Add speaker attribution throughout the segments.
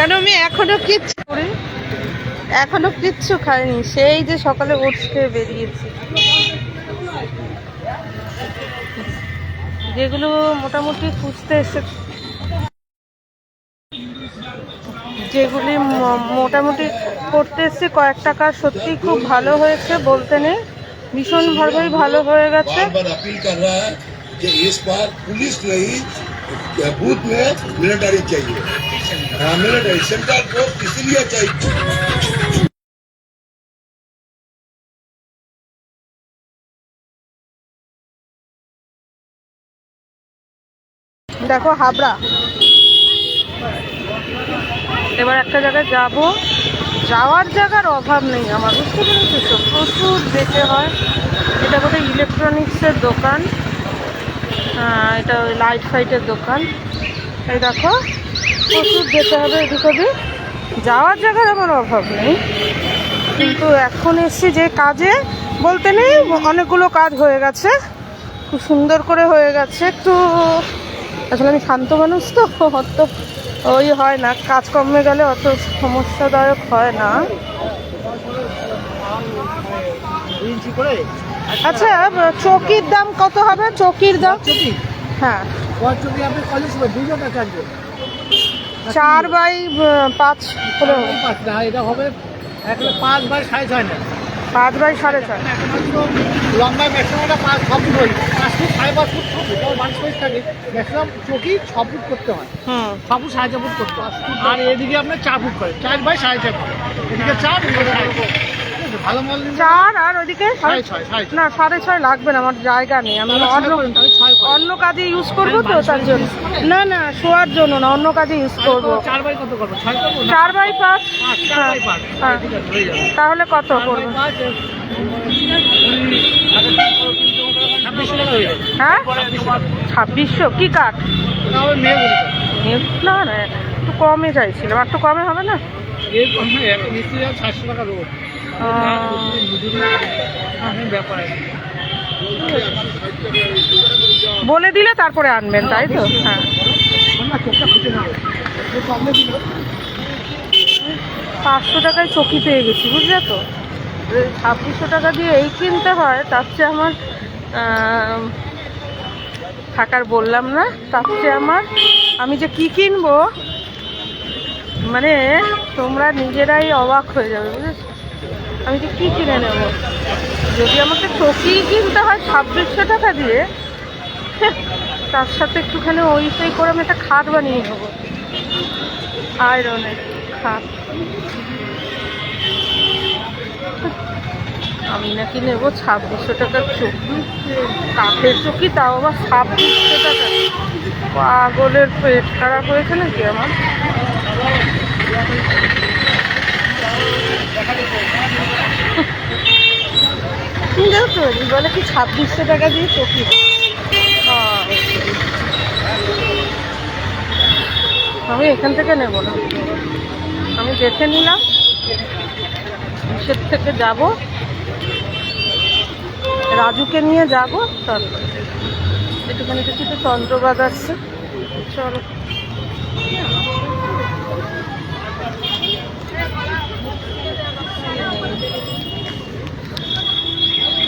Speaker 1: কেন আমি এখনো কিচ্ছু খাইনি, সেই যে সকালে ওটস খেয়ে বেরিয়েছি। যেগুলো মোটামুটি খুঁজতে এসে, যেগুলি মোটামুটি করতে এসছে কয়েক টাকা, সত্যি খুব ভালো হয়েছে বলতে নেই, ভীষণভাবেই ভালো হয়ে গেছে।
Speaker 2: बूथ में मिलिट्री चाहिए, मिलिट्री सेंट्रल फोर्स इसलिए चाहिए।
Speaker 1: দেখো হাবড়া, এবার একটা জায়গায় যাব, যাওয়ার জায়গার অভাব নেই আমার, বুঝতে পেরেছো তো, প্রচুর যেতে হয়। এটা বোধহয় ইলেকট্রনিক্সের দোকান, এটা ওই লাইট ফাইটের দোকান। এই দেখো প্রচুর যেতে হবে এদিক ওদিক, যাওয়ার জায়গার আমার অভাব নেই। কিন্তু এখন এসছি যে কাজে, বলতে নেই অনেকগুলো কাজ হয়ে গেছে, খুব সুন্দর করে হয়ে গেছে। একটু আসলে আমি শান্ত মানুষ তো, অত ওই হয় না, কাজকর্মে গেলে অত সমস্যাদায়ক হয় না। আচ্ছা চকির দাম কত হবে? চকির দাম? হ্যাঁ 4x5 হলে
Speaker 3: এটা হবে 5x6.5 না,
Speaker 1: 5x6.5।
Speaker 3: লম্বায় ম্যাক্সিমাম 5 ফুট হয়, 5 ফুট 5.5 ফুট 6 ফুট, আর 1 ফুট থাকে ম্যাক্সিমাম চকি 6 ফুট করতে হয়, 6 ফুট 6.5 ফুট করতে হয়। আর এদিকে আপনার 4 ফুট করে, 4x4.5, এদিকে 4 ভালো মাল
Speaker 1: 4, আর ওদিকে না 6.5 লাগবে না, আমার জায়গা নেই, আমি অন্য কাজে ইউজ করবো তো, তার জন্য। না না শোয়ার জন্য না, অন্য কাজে ইউজ করবো।
Speaker 3: 4x কত করবো? 6 করবো?
Speaker 1: 4x5। হ্যাঁ তাহলে কত করবো? হ্যাঁ 2600। কি কাঠ? না না একটু কমে চাইছিলাম, একটু কমে হবে না? বলে দিলে তারপরে আনবেন, তাই তো? হ্যাঁ 500 টাকায় চকি পেয়ে গেছি, বুঝলে তো। 2600 টাকা দিয়ে এই কিনতে হয়, তার চেয়ে আমার থাকার বললাম না, তার চেয়ে আমার আমি যে কি কিনবো, মানে তোমরা নিজেরাই অবাক হয়ে যাবে, বুঝেছো? আমি যে কি কিনে নেব, যদি আমাকে চকি কিনতে হয় 2600 টাকা দিয়ে, তার সাথে একটুখানি ওই করে আমি একটা খাট বানিয়ে নেবো, আয়রনের খাট। আমি নাকি নেবো 2600 টাকার চকি, কাঠের চকি, তাও আবার 2600 টাকা। পাগলের পেট খারাপ হয়েছে নাকি আমার? বলে কি 2600 টাকা দিয়ে চকি? আমি এখান থেকে নেব না, আমি দেখে নিলাম, সে থেকে যাব, রাজুকে নিয়ে যাব, তারপরে একটুখানি কিছু তো চন্দ্রবাদ আসছে, চলো।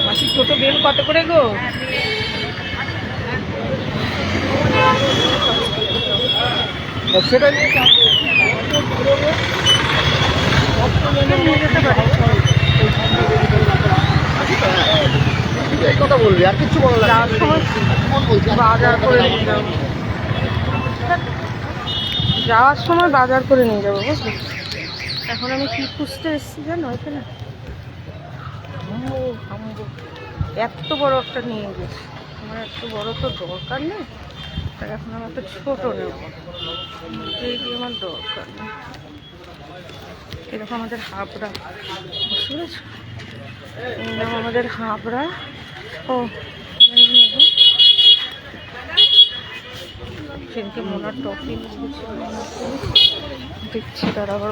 Speaker 1: মাসি ছোট বেল কত করে গো?
Speaker 3: সেটা নিয়ে
Speaker 1: যেতে পারি,
Speaker 3: এই কথা বলবি, আর কিছু বলো না।
Speaker 1: বাজার করে নিয়ে যাবো, যাওয়ার সময় বাজার করে নিয়ে যাবো, বুঝলি? এখন আমি কি খুঁজতে এসেছি জানো এখানে? এত বড় একটা নিয়ে গেছি, আমার এত বড় তো দরকার নেই, তার এখন আমার একটা ছোট নেব, এই দিয়ে আমার দরকার নেই। এরকম আমাদের হাবড়া, বুঝতে পেরেছ? এরকম আমাদের হাবড়া। ও সেদিনকে মোনার টপি দেখছি, তার আবার